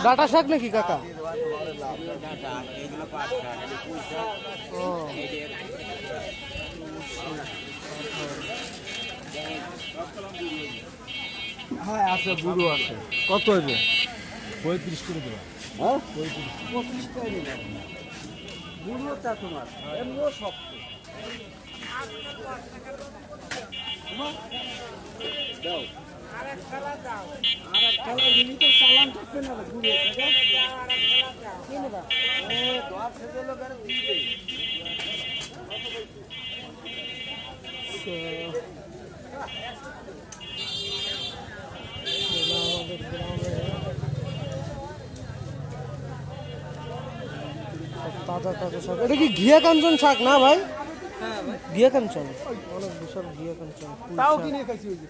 Data শাক নাকি কাকা? হ্যাঁ আছে, বুড়ো আছে। কত হইবে? 35 করে দেবা। হ্যাঁ 25 টাকা দিলাম। বুড়োটা তোমার এমনিও শক্ত। দাও আরেক খেলা দাও। আরেক খেলা দিলি তো চালান থাকবে না বুড়ো থেকে। আরেক খেলা দাও। কি নেবা? ও 10 থেকে লোকের দিবে। তাজা তাজা শাক। এটা কি ঘিয়া কাঞ্চন শাক না ভাই? হ্যাঁ ভাই ঘিয়া কাঞ্চন, অনেক বিশাল ঘিয়া কাঞ্চন। তাও কিনে খাইছি ওই যে।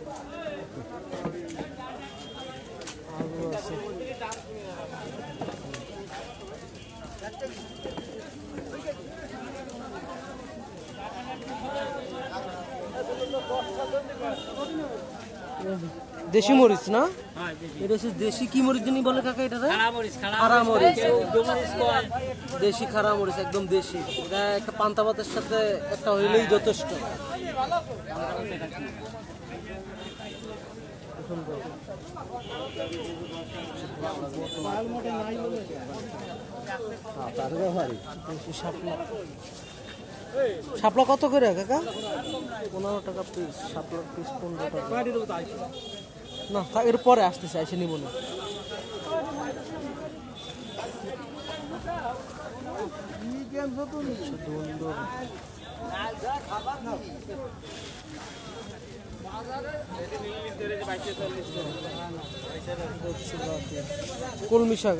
আলু আছে। দেশি মরিচ না? এটা হচ্ছে দেশি কি মরিচ জানি বলে কাকা এটা? খাড়া মরিচ, দেশি খাড়া মরিচ, একদম দেশি। এটা একটা পান্তা ভাতের সাথে একটা হইলেই যথেষ্ট। শাপলা কত করে কাকা? 15 টাকা পিস। শাপলার পিস 15 টাকা। না এর পরে আসতেছে, এসে নিব না। কলমি শাক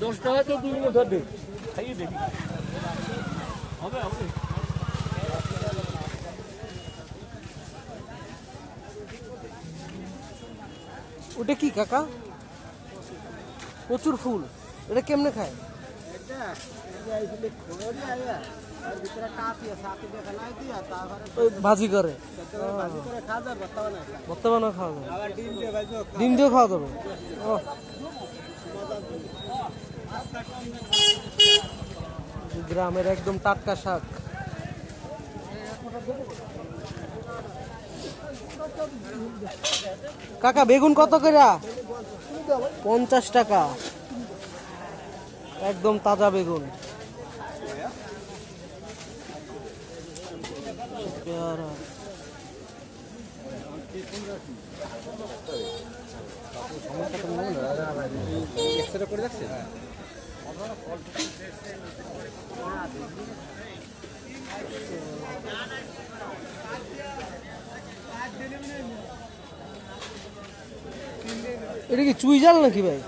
10 টাকা তো 2 মুঠা দে, খাইয়ে দেখি হবে হবে। ওটা কি কাকা? প্রচুর ফুল। এটা কেমনে খায়? ভাজি করে ভর্তা বানাও খাওয়া যাবে, ডিম দিয়েও খাওয়া যাবে। গ্রামের একদম টাটকা শাক। কাকা বেগুন কত করে? 50 টাকা, একদম তাজা বেগুন। পেয়ারা করে যাচ্ছে। এটা কি চুই জাল নাকি ভাই?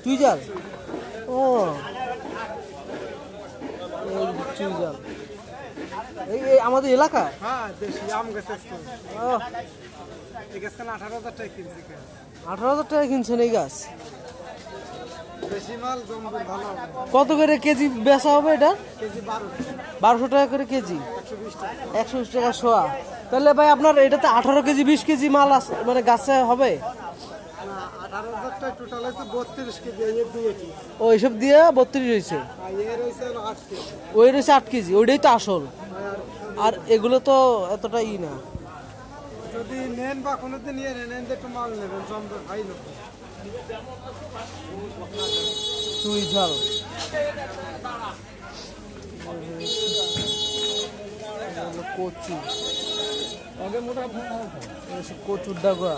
চুই জাল? ও চুই জাল এই আমাদের এলাকা? হ্যাঁ দেশি আম গাছ। 18,000 টাকা কিনছি। 18,000 টাকা কিনছেন এই গাছ? কত করে কেজি বেচা হবে এটা? 1200 টাকা করে কেজি, 120 টাকা শোয়া। তাহলে ভাই আপনার এটাতে 18 কেজি 20 কেজি মাল আছে, মানে গাছে হবে? ও এইসব দিয়ে 32 হয়েছে, ওই রয়েছে 8 কেজি। ওইটাই তো আসল, আর এগুলো তো এতটা ই না। যদি নেন বা কোনোদিন নিয়ে নেন একটু মাল নেবেন, ভাই লোক। চুই ঝাল, কচু, কচুর ডাগা।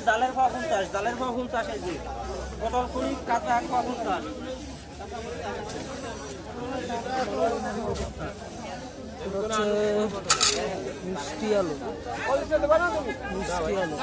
জালের পাওয়া 50, জালের পাওয়া 50, এই যে পটল কুড়ি, কাঁচা পাওয়া 50। মিষ্টি আলু, মিষ্টি আলু।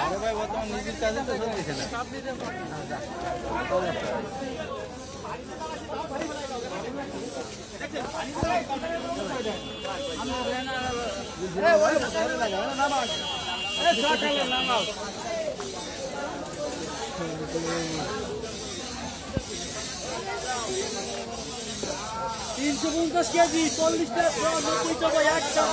$350 কেজি 40 টাকা 90 টাকা 1 টাকা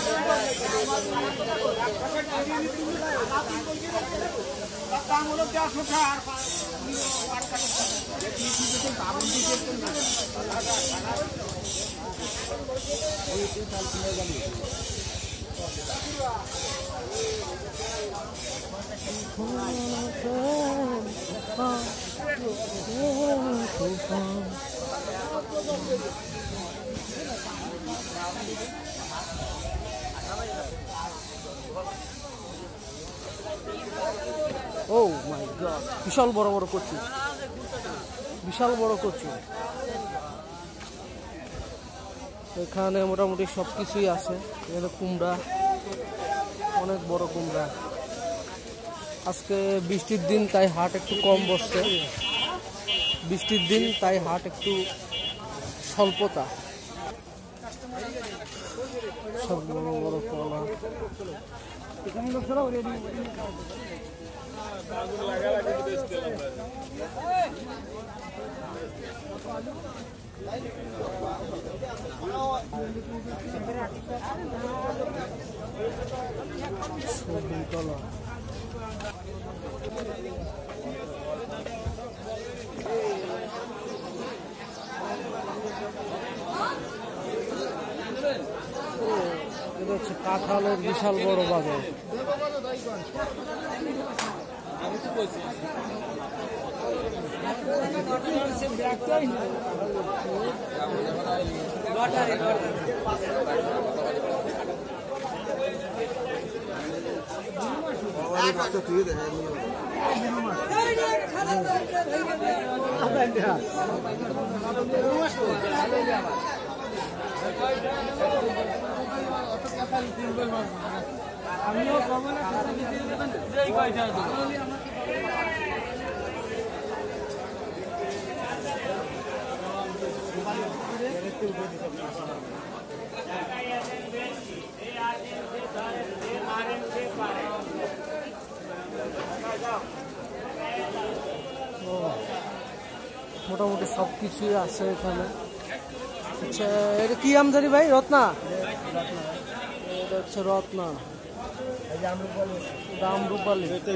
Oh my god, বিশাল বড় বড় কচু, বিশাল বড় কচু। এখানে মোটামুটি সবকিছুই আছে। এখানে কুমড়া, অনেক বড় কুমড়া। আজকে বৃষ্টির দিন, তাই হাট একটু কম বসছে। বৃষ্টির দিন তাই হাট একটু স্বল্পতা। সব বড় বড় কলা। কলা এটা হচ্ছে কাঁঠালের বিশাল বড় বাজার। মোটামুটি সবকিছুই আছে এখানে। আচ্ছা, এটা কি আম জানি ভাই? রত্না? এটা হচ্ছে রত্না, আমরুপালি। এটা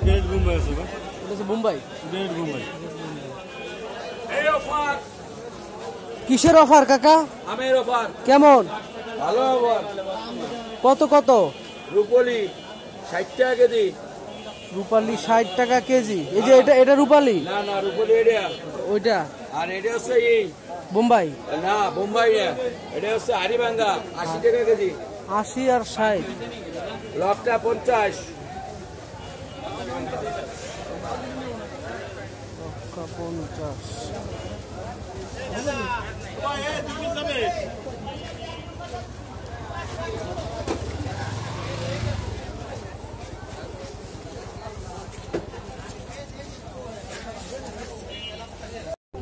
হচ্ছে মুম্বাই। কিসের অফার কাকা? আমের অফার। কেমন? ভালো অফার। কত কত? রূপলি 60 টাকা কেজি। রূপালি 60 টাকা কেজি। এই যে এটা রূপালি? না না, রূপলি এটা। ওইটা? আর এটা হচ্ছে এই বোম্বাই? না, বোম্বাই না, এটা হচ্ছে হারিভাঙ্গা 80 টাকা কেজি। 80 আর 60? লবটা 50। লক্কা 50।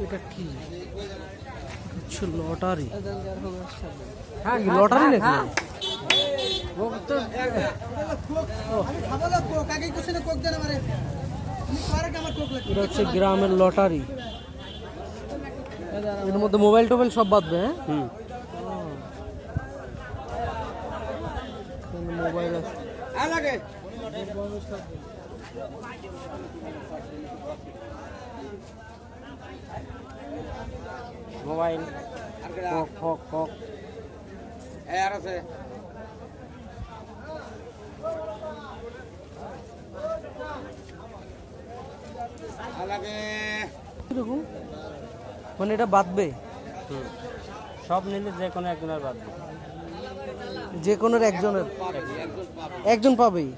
এটা কি? হচ্ছে লটারি। হ্যাঁ, লটারি নাকি? এটা হচ্ছে গ্রামের লটারি। এর মধ্যে মোবাইল টোবাইল সব বাঁধবে? হ্যাঁ, মোবাইল আছে। মোবাইল কক কক আর আছে। কিরকম মানে এটা বাঁধবে? সব নিলে যে কোনো একজনের বাঁধবে। যে কোনো একজন পাবেই।